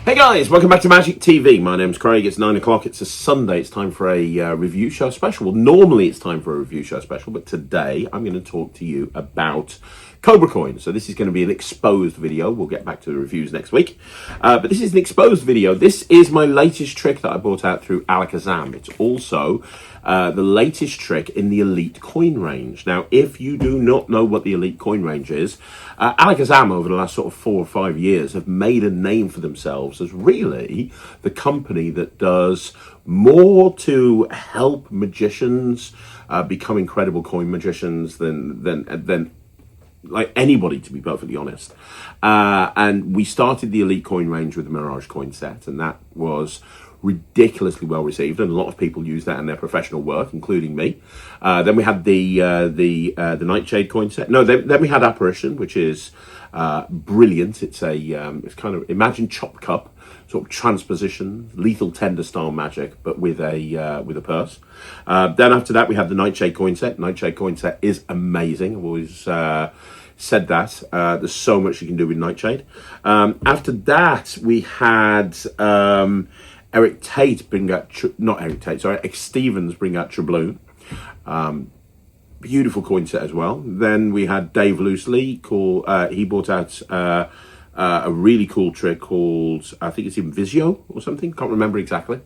Hey guys, welcome back to Magic TV. My name's Craig. It's 9 o'clock. It's a Sunday. It's time for a review show special. Well, normally it's time for a review show special, but today I'm going to talk to you about Cobra coins. So this is going to be an exposed video. We'll get back to the reviews next week. But this is an exposed video. This is my latest trick that I bought out through Alakazam. It's also the latest trick in the Elite coin range. Now, if you do not know what the Elite coin range is, Alakazam over the last sort of 4 or 5 years have made a name for themselves as really the company that does more to help magicians become incredible coin magicians than like anybody, to be perfectly honest. And we started the Elite coin range with the Mirage coin set, and that was ridiculously well received, and a lot of people use that in their professional work, including me. Then we had the Nightshade coin set. No, then we had Apparition, which is brilliant. It's it's kind of, imagine Chop Cup, sort of transposition, Lethal Tender style magic, but with a purse. Then after that, we had the Nightshade coin set. Nightshade coin set is amazing. I've always said that. There's so much you can do with Nightshade. After that, we had Eric Stevens bring out Trebloon. Beautiful coin set as well. Then we had Dave Loosely. He brought out a really cool trick called, I think it's Invisio or something. Can't remember exactly.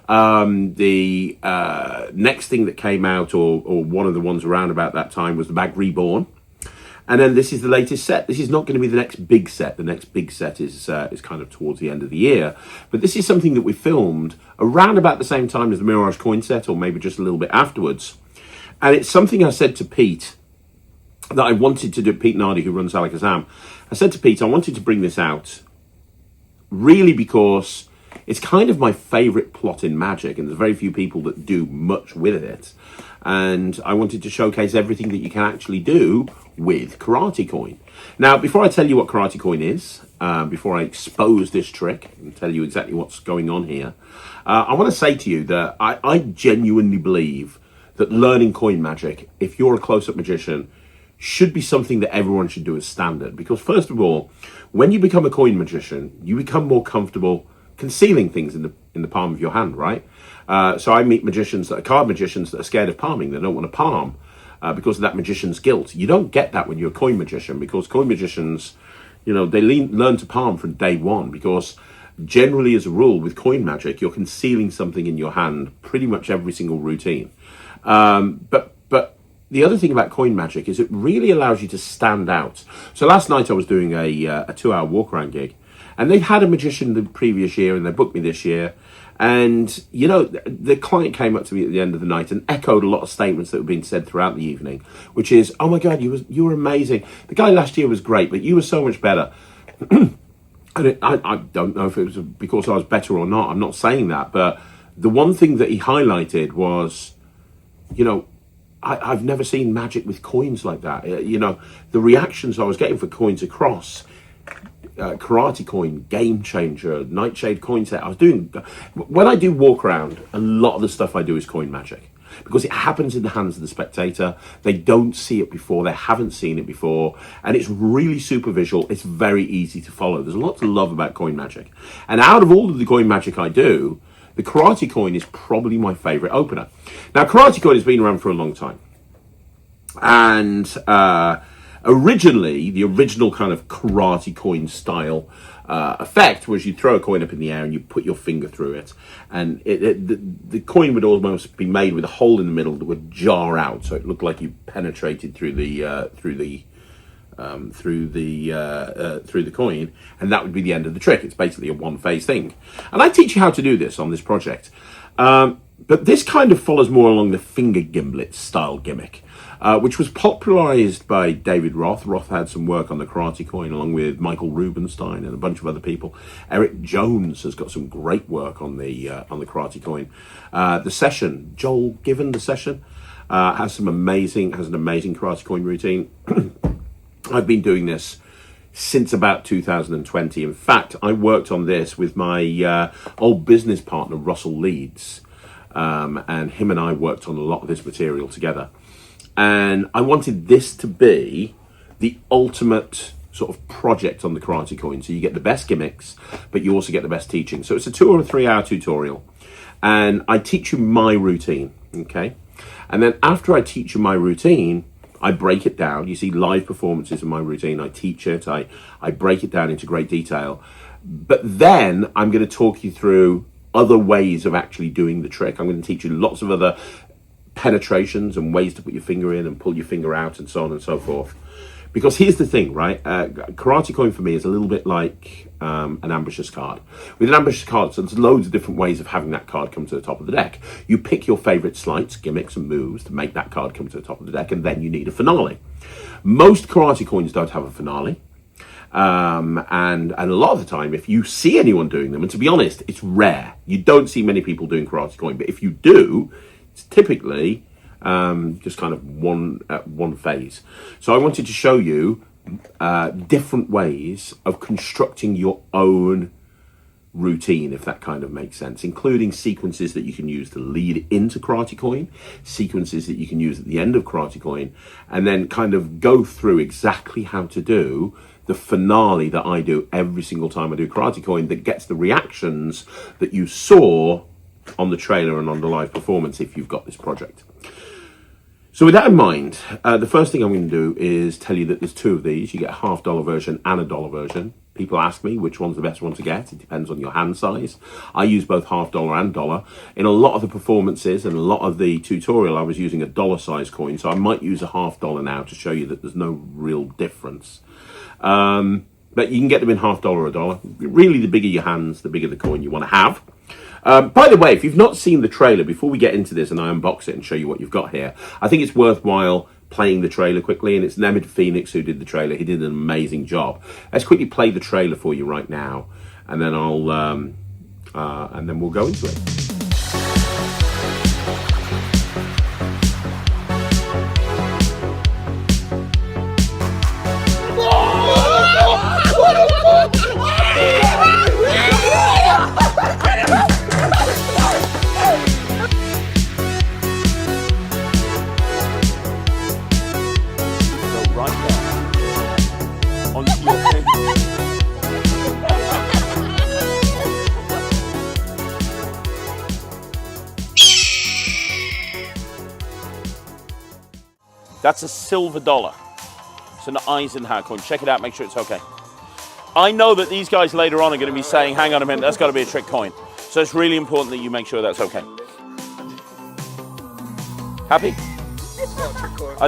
The next thing that came out, or one of the ones around about that time, was the Bag Reborn. And then this is the latest set. This is not going to be the next big set. The next big set is kind of towards the end of the year. But this is something that we filmed around about the same time as the Mirage coin set, or maybe just a little bit afterwards. And it's something I said to Pete that I wanted to do. Pete Nardi, who runs Alakazam. I said to Pete, I wanted to bring this out really because it's kind of my favorite plot in Magic, and there's very few people that do much with it. And I wanted to showcase everything that you can actually do with Karate Coin. Now, before I tell you what Karate Coin is, before I expose this trick and tell you exactly what's going on here, I want to say to you that I genuinely believe that learning coin magic, if you're a close-up magician, should be something that everyone should do as standard. Because first of all, when you become a coin magician, you become more comfortable concealing things in the palm of your hand, right? So I meet magicians that are card magicians that are scared of palming. They don't want to palm because of that magician's guilt. You don't get that when you're a coin magician, because coin magicians, you know, they learn to palm from day one, because generally as a rule with coin magic, you're concealing something in your hand pretty much every single routine. But the other thing about coin magic is it really allows you to stand out. So last night I was doing a 2-hour walk around gig, and they've had a magician the previous year and they booked me this year. And, you know, the client came up to me at the end of the night and echoed a lot of statements that were being said throughout the evening, which is, oh my God, you were amazing. The guy last year was great, but you were so much better. I don't know if it was because I was better or not. I'm not saying that. But the one thing that he highlighted was, you know, I've never seen magic with coins like that. You know, the reactions I was getting for coins across, Karate Coin, Game Changer, Nightshade coin set. When I do walk around, a lot of the stuff I do is coin magic, because it happens in the hands of the spectator. They don't see it before, they haven't seen it before, and it's really super visual. It's very easy to follow. There's a lot to love about coin magic. And out of all of the coin magic I do, the Karate Coin is probably my favorite opener. Now, Karate Coin has been around for a long time. And originally, the original kind of Karate Coin style effect was you throw a coin up in the air and you put your finger through it. And the coin would almost be made with a hole in the middle that would jar out. So it looked like you penetrated through the coin, and that would be the end of the trick. It's basically a one-phase thing. And I teach you how to do this on this project. But this kind of follows more along the finger gimlet style gimmick, which was popularized by David Roth. Roth had some work on the Karate Coin along with Michael Rubenstein and a bunch of other people. Eric Jones has got some great work on the Karate Coin. The Session, Joel Given, The Session, has an amazing Karate Coin routine. I've been doing this since about 2020. In fact, I worked on this with my old business partner, Russell Leeds. And him and I worked on a lot of this material together. And I wanted this to be the ultimate sort of project on the karate coin. So you get the best gimmicks, but you also get the best teaching. So it's a 2 or 3 hour tutorial, and I teach you my routine, okay? And then after I teach you my routine, I break it down. You see live performances of my routine. I teach it. I break it down into great detail. But then I'm going to talk you through other ways of actually doing the trick. I'm going to teach you lots of other penetrations and ways to put your finger in and pull your finger out and so on and so forth. Because here's the thing, right? Karate coin for me is a little bit like an ambitious card. With an ambitious card, so there's loads of different ways of having that card come to the top of the deck. You pick your favorite slights, gimmicks and moves to make that card come to the top of the deck, and then you need a finale. Most karate coins don't have a finale. And a lot of the time, if you see anyone doing them, and to be honest, it's rare. You don't see many people doing karate coin, but if you do, it's typically just kind of one phase. So I wanted to show you different ways of constructing your own routine, if that kind of makes sense, including sequences that you can use to lead into karate coin, sequences that you can use at the end of karate coin, and then kind of go through exactly how to do the finale that I do every single time I do karate coin, that gets the reactions that you saw on the trailer and on the live performance if you've got this project. So with that in mind, the first thing I'm going to do is tell you that there's 2 of these. You get a $half version and a $1 version. People ask me which one's the best one to get. It depends on your hand size. I use both $half and $1. In a lot of the performances and a lot of the tutorial, I was using a $1 size coin, so I might use a $half now to show you that there's no real difference. But you can get them in $half or $1. Really, the bigger your hands, the bigger the coin you want to have. By the way, if you've not seen the trailer, before we get into this and I unbox it and show you what you've got here, I think it's worthwhile playing the trailer quickly, and it's Nemid Phoenix who did the trailer. He did an amazing job. Let's quickly play the trailer for you right now, and then and then we'll go into it. That's a silver $1. It's an Eisenhower coin. Check it out, make sure it's okay. I know that these guys later on are going to be saying, hang on a minute, that's got to be a trick coin. So it's really important that you make sure that's okay. Happy? I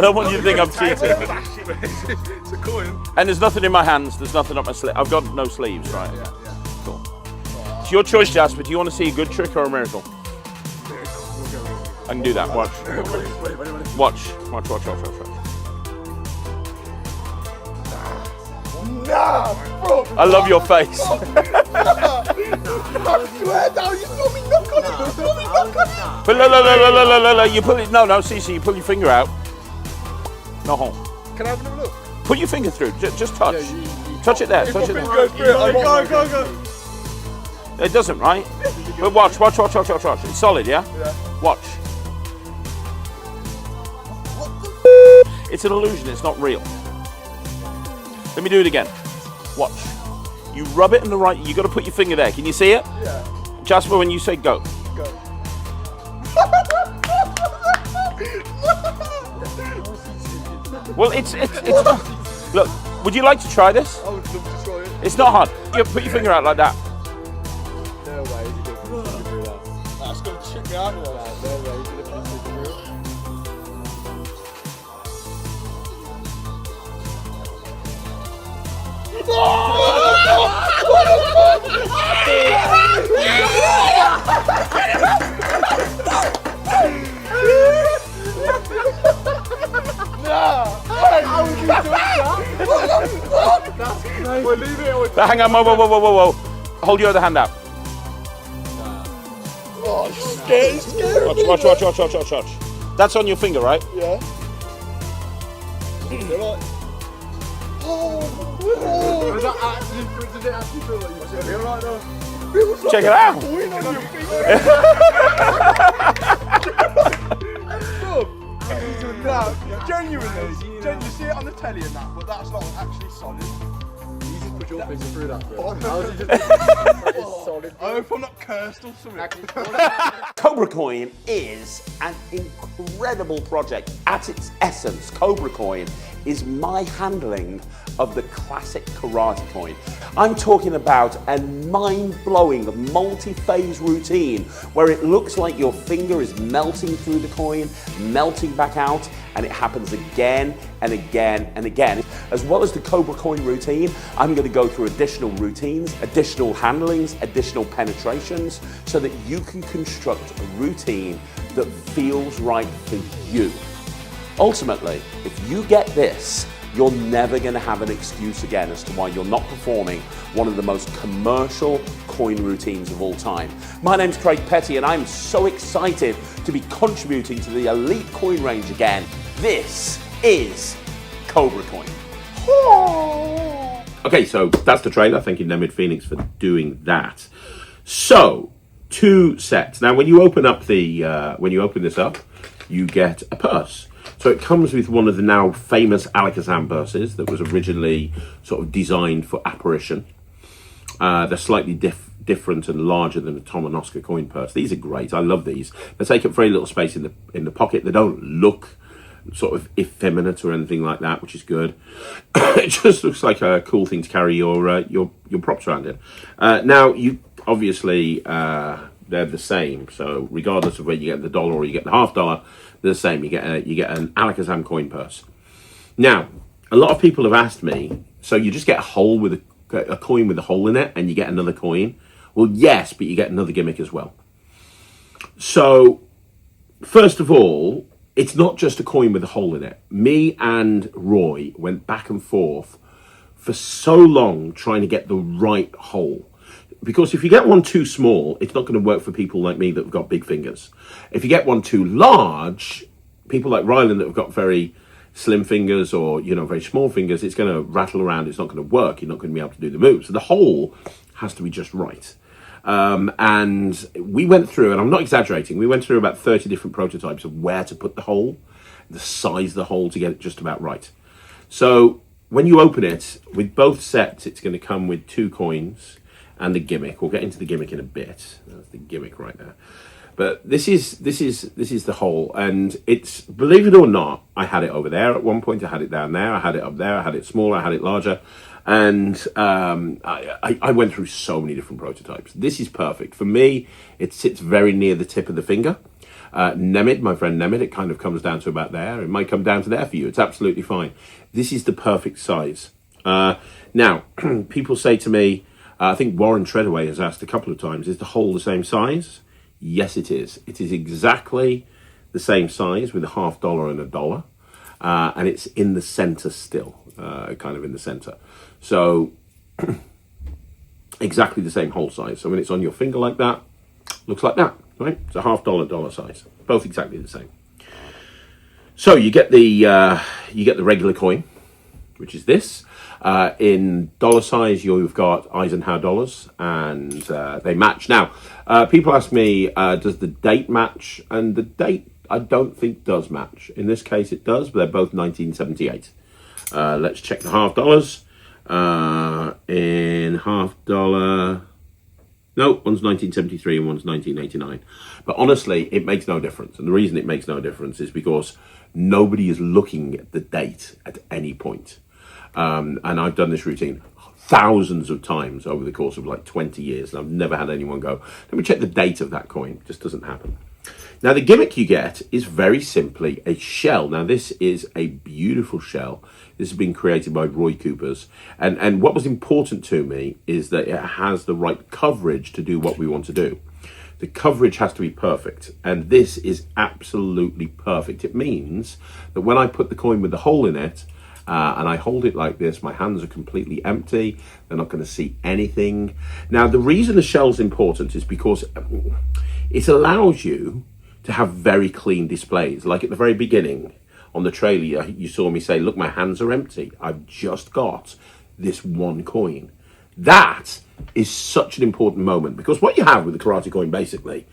don't want you to think I'm cheating. It's a coin. And there's nothing in my hands, there's nothing up my sleeve. I've got no sleeves, right? Yeah. Cool. It's your choice, Jasper. Do you want to see a good trick or a miracle? I can do that. Watch. Watch. Nah, bro. I love your face. I swear down, you saw me knock on it. But no, you pull it. No, see, you pull your finger out. No home. Can I have another look? Put your finger through. Just touch. Yeah, touch it there. Touch it there. Go. It doesn't, right? But watch. It's solid, yeah? Yeah. Watch. It's an illusion, it's not real. Let me do it again. Watch. You rub it in the right, you got to put your finger there. Can you see it? Yeah. Jasper, when you say go. Go. Well, it's not. Look, would you like to try this? I would love to try it. It's not hard. You put your finger out like that. No way, you can do that. That's going to trick me out with that. No way, you're going to put it through. Hang on, whoa. Hold your other hand out. Oh, it's scary. Watch. That's on your finger, right? Yeah. You're like, does it actually feel like you feel right now? Check it out. No, genuinely, you see it on the telly and that, but that's not actually solid. You just put your finger through that, bro. Solid. I hope I'm not cursed or something. Cobra Coin is an incredible project. At its essence, Cobra Coin is my handling of the classic karate coin. I'm talking about a mind-blowing multi-phase routine where it looks like your finger is melting through the coin, melting back out, and it happens again and again and again. As well as the Cobra Coin routine, I'm going to go through additional routines, additional handlings, additional penetrations, so that you can construct a routine that feels right for you. Ultimately, if you get this, you're never going to have an excuse again as to why you're not performing one of the most commercial coin routines of all time. My name's Craig Petty and I'm so excited to be contributing to the elite coin range again. This is Cobra Coin. Okay, so that's the trailer. Thank you, Nemid Phoenix, for doing that. So, 2 sets. Now, when you open up this up, you get a purse. So it comes with one of the now famous Alakazam purses that was originally sort of designed for apparition. They're slightly different and larger than the Tom and Oscar coin purse. These are great. I love these. They take up very little space in the pocket. They don't look sort of effeminate or anything like that, which is good. It just looks like a cool thing to carry your props around in. Now, you obviously they're the same. So regardless of whether you get the dollar or you get the $half, they're the same. You get an Alakazam coin purse. Now, a lot of people have asked me, so you just get a hole with a coin with a hole in it, and you get another coin? Well, yes, but you get another gimmick as well. So, first of all, it's not just a coin with a hole in it. Me and Roy went back and forth for so long trying to get the right hole. Because if you get one too small, it's not going to work for people like me that have got big fingers. If you get one too large, people like Ryland that have got very slim fingers or, very small fingers, it's going to rattle around. It's not going to work. You're not going to be able to do the moves. So the hole has to be just right. And we went through, and I'm not exaggerating, we went through about 30 different prototypes of where to put the hole, the size of the hole to get it just about right. So when you open it, with both sets, it's going to come with 2 coins and the gimmick. We'll get into the gimmick in a bit. That's the gimmick right there. But this is the hole, and it's, believe it or not, I had it over there at one point, I had it down there, I had it up there, I had it smaller, I had it larger, and I went through so many different prototypes. This is perfect. For me, it sits very near the tip of the finger. Nemid, my friend Nemid, it kind of comes down to about there. It might come down to there for you. It's absolutely fine. This is the perfect size. Now, people say to me, I think Warren Treadaway has asked a couple of times, is the hole the same size? Yes, it is. It is exactly the same size with a $half and a dollar. And it's in the center still, kind of in the center. So exactly the same hole size. So when it's on your finger like that, looks like that, right? It's a $half, dollar size, both exactly the same. So you get the regular coin, which is this. In dollar size, you've got Eisenhower dollars, and they match. Now, people ask me, does the date match? And the date, I don't think does match. In this case, it does, but they're both 1978. Let's check the $half. In $half, no, one's 1973 and one's 1989. But honestly, it makes no difference. And the reason it makes no difference is because nobody is looking at the date at any point. And I've done this routine thousands of times over the course of like 20 years. And I've never had anyone go, let me check the date of that coin. It just doesn't happen. Now, the gimmick you get is very simply a shell. Now, this is a beautiful shell. This has been created by Roy Coopers. And what was important to me is that it has the right coverage to do what we want to do. The coverage has to be perfect. And this is absolutely perfect. It means that when I put the coin with the hole in it, and I hold it like this, my hands are completely empty. They're not going to see anything. Now, the reason the shell's important is because it allows you to have very clean displays. Like at the very beginning on the trailer, you saw me say, look, my hands are empty. I've just got this one coin. That is such an important moment, because what you have with the karate coin basically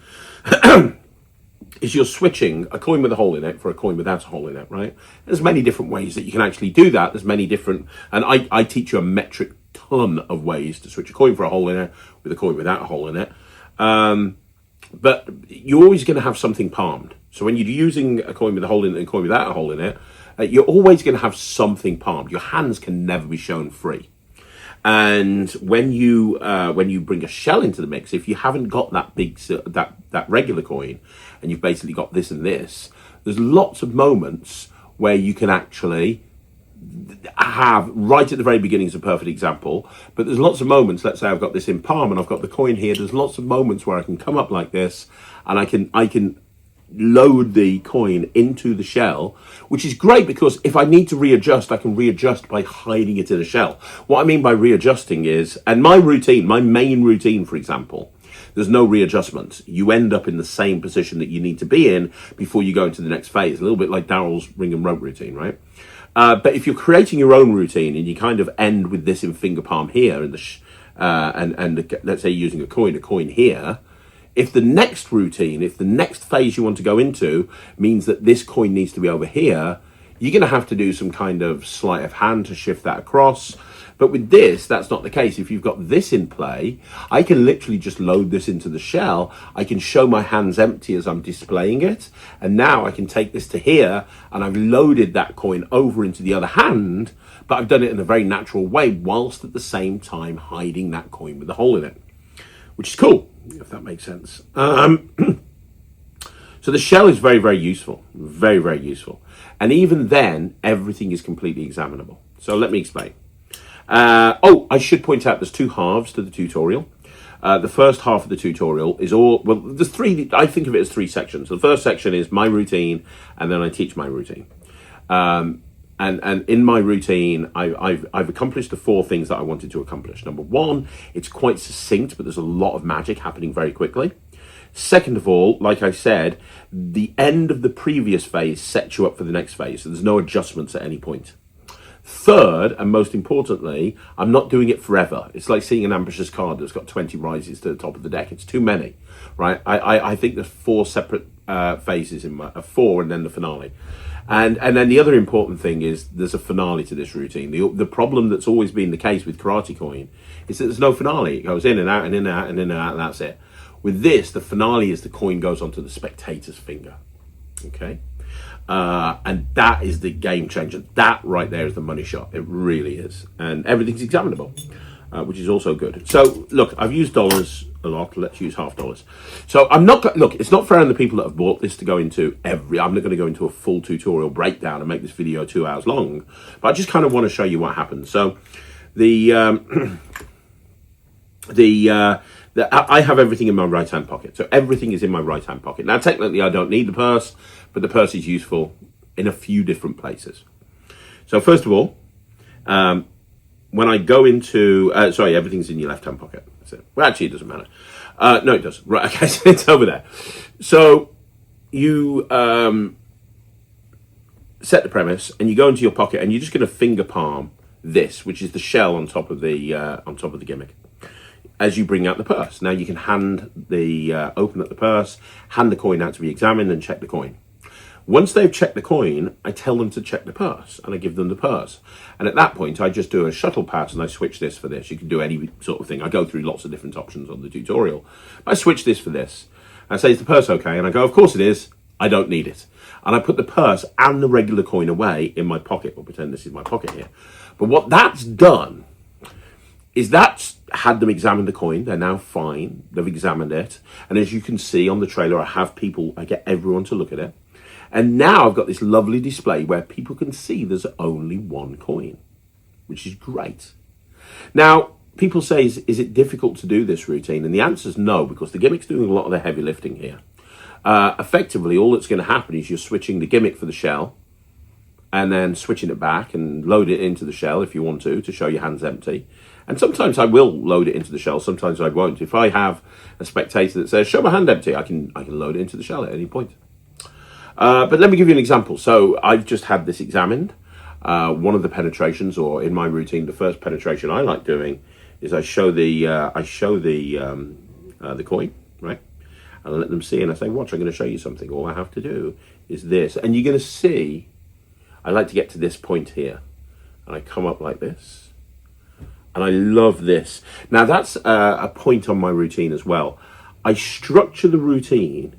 is you're switching a coin with a hole in it for a coin without a hole in it, right? There's many different ways that you can actually do that. There's many different, and I teach you a metric ton of ways to switch a coin for a hole in it with a coin without a hole in it. But you're always going to have something palmed. So when you're using a coin with a hole in it and a coin without a hole in it, you're always going to have something palmed. Your hands can never be shown free. And when you bring a shell into the mix, if you haven't got that big that regular coin, and you've basically got this and this, there's lots of moments where you can actually have, right at the very beginning is a perfect example, but there's lots of moments. Let's say I've got this in palm and I've got the coin here. There's lots of moments where I can come up like this, and I can load the coin into the shell, which is great because if I need to readjust, I can readjust by hiding it in a shell. What I mean by readjusting is, and my main routine, for example, there's no readjustments. You end up in the same position that you need to be in before you go into the next phase. A little bit like Daryl's ring and rope routine, right? But if you're creating your own routine and you kind of end with this in finger palm here, and let's say using a coin here, if the next routine, if the next phase you want to go into means that this coin needs to be over here, you're going to have to do some kind of sleight of hand to shift that across. But with this, that's not the case. If you've got this in play, I can literally just load this into the shell. I can show my hands empty as I'm displaying it. And now I can take this to here, and I've loaded that coin over into the other hand, but I've done it in a very natural way, whilst at the same time hiding that coin with the hole in it, which is cool, if that makes sense. So the shell is very, very useful. Very, very useful. And even then, everything is completely examinable. So let me explain. I should point out there's two halves to the tutorial. The first half of the tutorial is there's three, I think of it as three sections. The first section is my routine, and then I teach my routine. And in my routine, I've accomplished the four things that I wanted to accomplish. Number one, it's quite succinct, but there's a lot of magic happening very quickly. Second of all, like I said, the end of the previous phase sets you up for the next phase. So there's no adjustments at any point. Third, and most importantly, I'm not doing it forever. It's like seeing an ambitious card that's got 20 rises to the top of the deck. It's too many, right? I think there's four separate phases in four, and then the finale. And then the other important thing is there's a finale to this routine. The problem that's always been the case with Karate Coin is that there's no finale. It goes in and out and in and out and in and out, and that's it. With this, the finale is the coin goes onto the spectator's finger. Okay? And that is the game changer. That right there is the money shot. It really is. And everything's examinable, which is also good. So, look, I've used dollars a lot. Let's use half dollars. So I'm not, look, it's not fair on the people that have bought this to go into I'm not going to go into a full tutorial breakdown and make this video 2 hours long, but I just kind of want to show you what happens. So I have everything in my right hand pocket. So everything is in my right hand pocket. Now, technically, I don't need the purse, but the purse is useful in a few different places. So first of all, when I go into, everything's in your left hand pocket. That's it. Well, actually, it doesn't matter. No, it does. Right, okay, so it's over there. So you set the premise, and you go into your pocket, and you're just going to finger palm this, which is the shell on top of the gimmick, as you bring out the purse. Now you can open up the purse, hand the coin out to be examined, and check the coin. Once they've checked the coin, I tell them to check the purse, and I give them the purse. And at that point, I just do a shuttle pass, and I switch this for this. You can do any sort of thing. I go through lots of different options on the tutorial. I switch this for this. I say, is the purse okay? And I go, of course it is. I don't need it. And I put the purse and the regular coin away in my pocket. We'll pretend this is my pocket here. But what that's done is that's had them examine the coin. They're now fine. They've examined it. And as you can see on the trailer, I get everyone to look at it. And now I've got this lovely display where people can see there's only one coin, which is great. Now, people say, is it difficult to do this routine? And the answer is no, because the gimmick's doing a lot of the heavy lifting here. Effectively, all that's going to happen is you're switching the gimmick for the shell, and then switching it back and load it into the shell if you want to show your hands empty. And sometimes I will load it into the shell, sometimes I won't. If I have a spectator that says, show my hand empty, I can load it into the shell at any point. But let me give you an example. So I've just had this examined. One of the penetrations, or in my routine, the first penetration I like doing is I show the coin, right? and I let them see, and I say, watch, I'm going to show you something. All I have to do is this. And you're going to see, I like to get to this point here. And I come up like this. And I love this. Now, that's a point on my routine as well. I structure the routine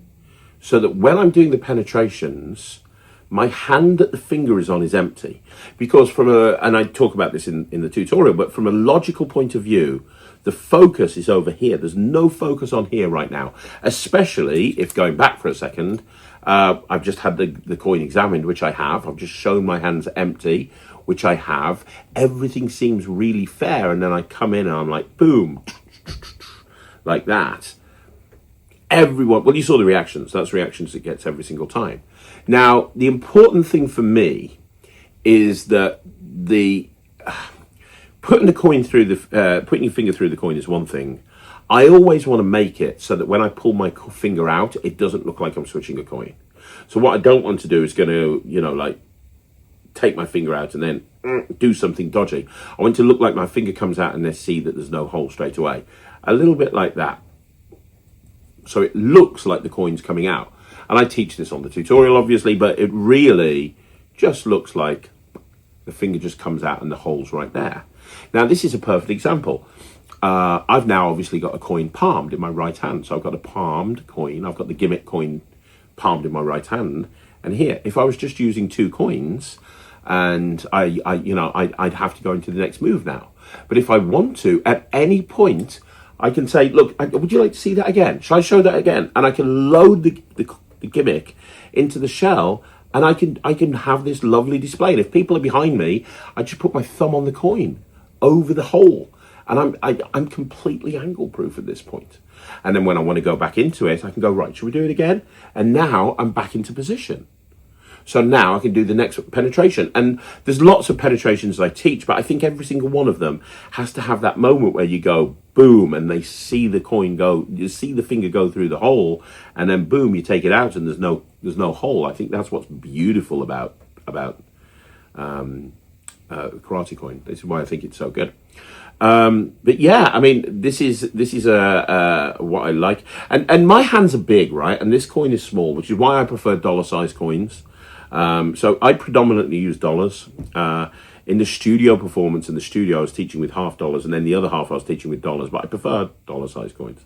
so that when I'm doing the penetrations, my hand that the finger is on is empty. Because and I talk about this in the tutorial, but from a logical point of view, the focus is over here. There's no focus on here right now, especially if, going back for a second, I've just had the coin examined, which I have. I've just shown my hands empty, which I have. Everything seems really fair, and then I come in and I'm like, boom, like that. Everyone, well, you saw the reactions. That's reactions it gets every single time. Now, the important thing for me is that putting the coin through putting your finger through the coin is one thing. I always want to make it so that when I pull my finger out, it doesn't look like I'm switching a coin. So what I don't want to do is going to, like take my finger out and then do something dodgy. I want it to look like my finger comes out and they see that there's no hole straight away. A little bit like that. So it looks like the coin's coming out. And I teach this on the tutorial, obviously, but it really just looks like the finger just comes out and the hole's right there. Now, this is a perfect example. I've now obviously got a coin palmed in my right hand. So I've got a palmed coin. I've got the gimmick coin palmed in my right hand. And here, if I was just using 2 coins, and I'd have to go into the next move now. But if I want to, at any point, I can say, look, would you like to see that again? Shall I show that again? And I can load the gimmick into the shell, and I can have this lovely display. And if people are behind me, I just put my thumb on the coin over the hole, and I'm completely angle proof at this point. And then when I want to go back into it, I can go, right, shall we do it again? And now I'm back into position. So now I can do the next penetration. And there's lots of penetrations I teach, but I think every single one of them has to have that moment where you go boom, and they see the coin go, you see the finger go through the hole, and then boom, you take it out and there's no hole. I think that's what's beautiful about karate coin. This is why I think it's so good. But yeah, I mean, this is what I like. And my hands are big, right? And this coin is small, which is why I prefer dollar-sized coins. So I predominantly use dollars. In the studio performance in the studio, I was teaching with $half, and then the other half I was teaching with dollars, but I prefer dollar-sized coins.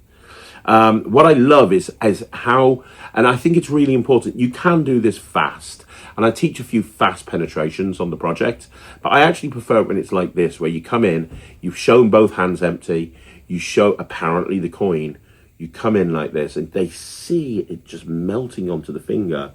What I love is how, and I think it's really important, you can do this fast. And I teach a few fast penetrations on the project, but I actually prefer it when it's like this, where you come in, you've shown both hands empty, you show apparently the coin, you come in like this, and they see it just melting onto the finger.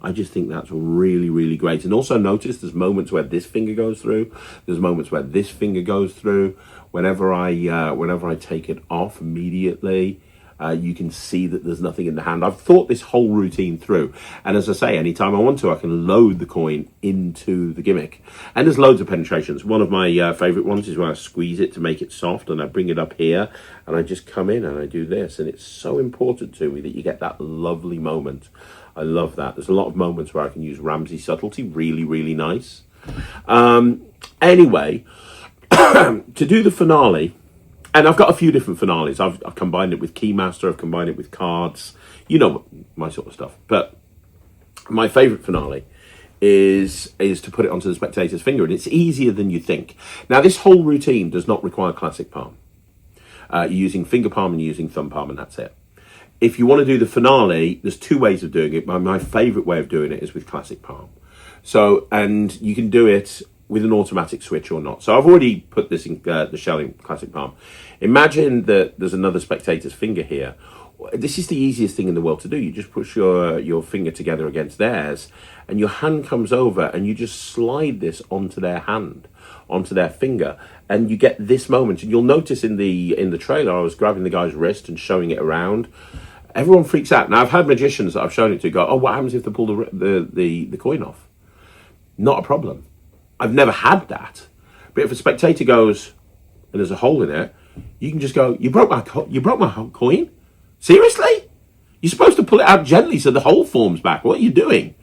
I just think that's really, really great. And also notice there's moments where this finger goes through, there's moments where this finger goes through. Whenever I take it off immediately, you can see that there's nothing in the hand. I've thought this whole routine through. And as I say, anytime I want to, I can load the coin into the gimmick. And there's loads of penetrations. One of my favorite ones is when I squeeze it to make it soft, and I bring it up here, and I just come in and I do this. And it's so important to me that you get that lovely moment. I love that. There's a lot of moments where I can use Ramsey subtlety. Really, really nice. Anyway, to do the finale, and I've got a few different finales. I've combined it with Keymaster. I've combined it with cards. You know, my sort of stuff. But my favourite finale is to put it onto the spectator's finger. And it's easier than you think. Now, this whole routine does not require classic palm. You're using finger palm and you're using thumb palm, and that's it. If you want to do the finale, there's 2 ways of doing it. My favourite way of doing it is with classic palm. So, and you can do it with an automatic switch or not. So I've already put this in the shell in classic palm. Imagine that there's another spectator's finger here. This is the easiest thing in the world to do. You just push your finger together against theirs, and your hand comes over, and you just slide this onto their hand, onto their finger, and you get this moment. And you'll notice in the trailer, I was grabbing the guy's wrist and showing it around. Everyone freaks out. Now, I've had magicians that I've shown it to go, oh, what happens if they pull the coin off? Not a problem. I've never had that. But if a spectator goes and there's a hole in it, you can just go, you broke my coin? Seriously? You're supposed to pull it out gently so the hole forms back. What are you doing?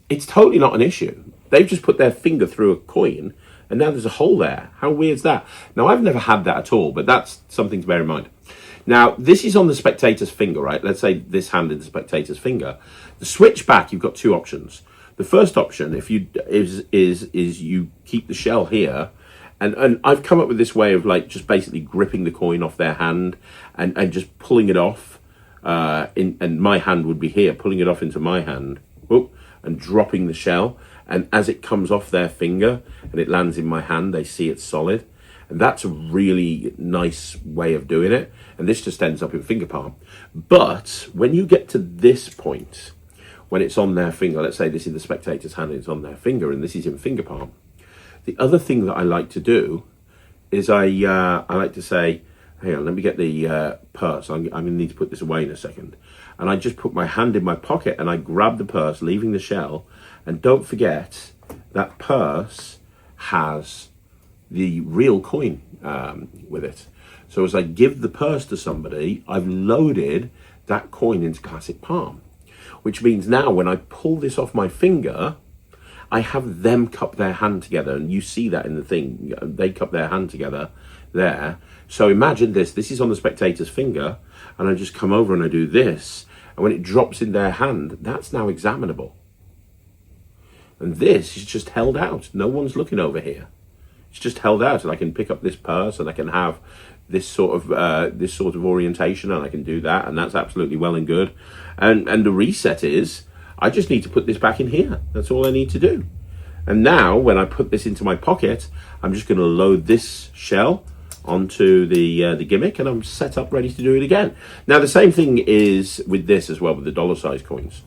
It's totally not an issue. They've just put their finger through a coin, and now there's a hole there. How weird is that? Now, I've never had that at all, but that's something to bear in mind. Now, this is on the spectator's finger, right? Let's say this hand is the spectator's finger. The switch back, you've got two options. The first option, if you is you keep the shell here, and I've come up with this way of like just basically gripping the coin off their hand and just pulling it off. And my hand would be here, pulling it off into my hand, and dropping the shell. And as it comes off their finger and it lands in my hand, they see it's solid. And that's a really nice way of doing it. And this just ends up in finger palm. But when you get to this point, when it's on their finger, let's say this is the spectator's hand and it's on their finger and this is in finger palm. The other thing that I like to do is I like to say, hang on, let me get the purse. I'm going to need to put this away in a second. And I just put my hand in my pocket and I grab the purse, leaving the shell. And don't forget that purse has the real coin with it. So as I give the purse to somebody, I've loaded that coin into classic palm, which means now when I pull this off my finger, I have them cup their hand together, and you see that in the thing. They cup their hand together there. So imagine this is on the spectator's finger, and I just come over and I do this, and when it drops in their hand, that's now examinable. And this is just held out. No one's looking over here. It's just held out, and I can pick up this purse, and I can have this sort of orientation, and I can do that, and that's absolutely well and good. And the reset is, I just need to put this back in here. That's all I need to do. And now, when I put this into my pocket, I'm just going to load this shell onto the gimmick, and I'm set up ready to do it again. Now, the same thing is with this as well, with the dollar size coins.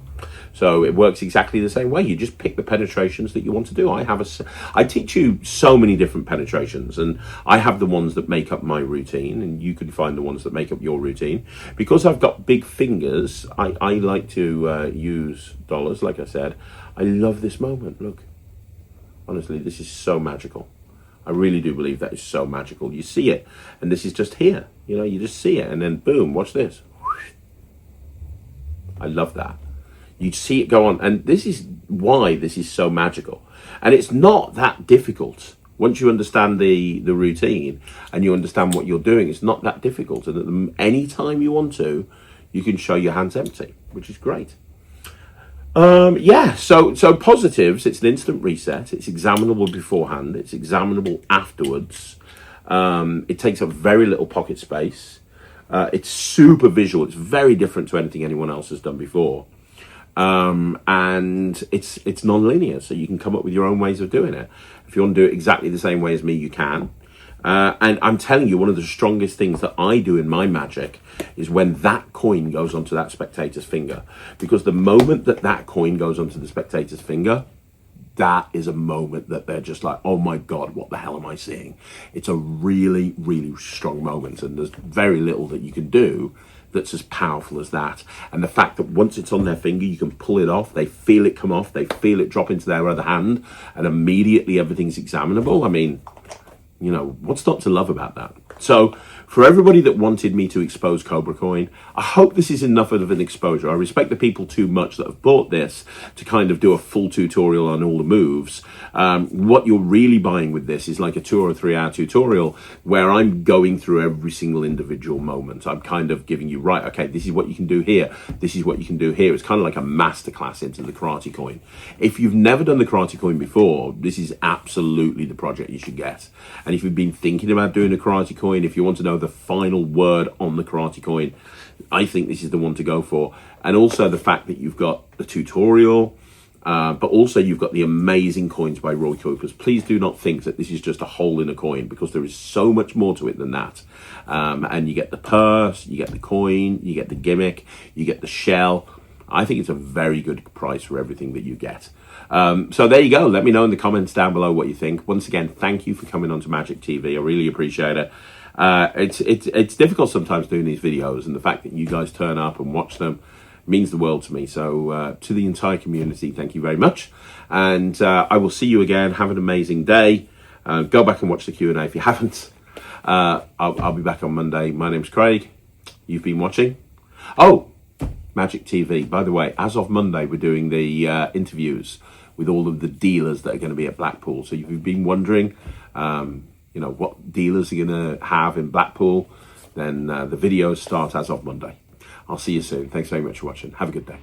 So it works exactly the same way. You just pick the penetrations that you want to do. I teach you so many different penetrations, and I have the ones that make up my routine, and you can find the ones that make up your routine. Because I've got big fingers, I like to use dollars, like I said. I love this moment. Look, honestly, this is so magical. I really do believe that is so magical. You see it, and this is just here. You know, you just see it, and then boom, watch this. I love that. You see it go on, and this is why this is so magical. And it's not that difficult. Once you understand the routine and you understand what you're doing, it's not that difficult. And at any time you want to, you can show your hands empty, which is great. So positives, it's an instant reset. It's examinable beforehand. It's examinable afterwards. It takes up very little pocket space. It's super visual. It's very different to anything anyone else has done before. And it's non-linear, so you can come up with your own ways of doing it. If you want to do it exactly the same way as me, you can. And I'm telling you, one of the strongest things that I do in my magic is when that coin goes onto that spectator's finger. Because the moment that coin goes onto the spectator's finger, that is a moment that they're just like, oh my God, what the hell am I seeing? It's a really, really strong moment, and there's very little that you can do that's as powerful as that. And the fact that once it's on their finger, you can pull it off, they feel it come off, they feel it drop into their other hand, and immediately everything's examinable. I mean, you know, what's not to love about that? So for everybody that wanted me to expose Cobra Coin, I hope this is enough of an exposure. I respect the people too much that have bought this to kind of do a full tutorial on all the moves. What you're really buying with this is like a 2 or 3 hour tutorial where I'm going through every single individual moment. I'm kind of giving you, right, okay, this is what you can do here. This is what you can do here. It's kind of like a masterclass into the karate coin. If you've never done the karate coin before, this is absolutely the project you should get. And if you've been thinking about doing a karate coin, if you want to know the final word on the karate coin, I think this is the one to go for. And also the fact that you've got the tutorial, but also you've got the amazing coins by Roy Kuipers. Please do not think that this is just a hole in a coin, because there is so much more to it than that. And you get the purse, you get the coin, you get the gimmick, you get the shell. I think it's a very good price for everything that you get. So there you go. Let me know in the comments down below what you think. Once again, thank you for coming on to Magic TV. I really appreciate it. It's difficult sometimes doing these videos, and the fact that you guys turn up and watch them means the world to me. So to the entire community, thank you very much. And I will see you again. Have an amazing day. Go back and watch the Q&A if you haven't. I'll be back on Monday. My name's Craig. You've been watching. Oh, Magic TV. By the way, as of Monday, we're doing the interviews with all of the dealers that are going to be at Blackpool. So if you've been wondering, you know, what dealers are going to have in Blackpool, then the videos start as of Monday. I'll see you soon. Thanks very much for watching. Have a good day.